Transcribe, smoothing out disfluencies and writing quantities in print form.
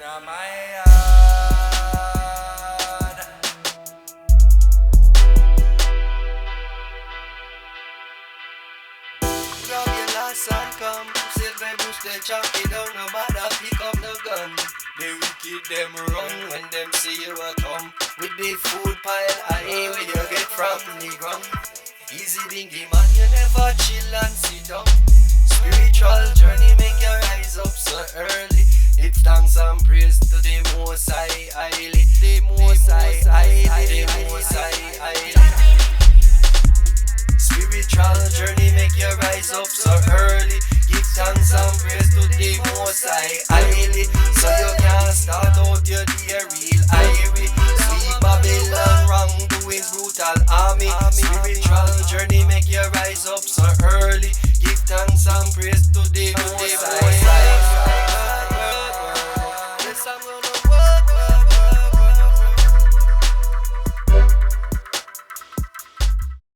my yard. Grab your last and come. Silver bush they chop it down. No matter pick up the gun. The wicked them run when them see you a come. With the food pile high where you get from the ground. Easy dingy man, you never chill and sit down. Spiritual journey make you rise up so early. It's thanks and praise to the Most High highly. The Most High highly. The Most High highly. Spiritual journey make you rise up so early. Give thanks and praise to the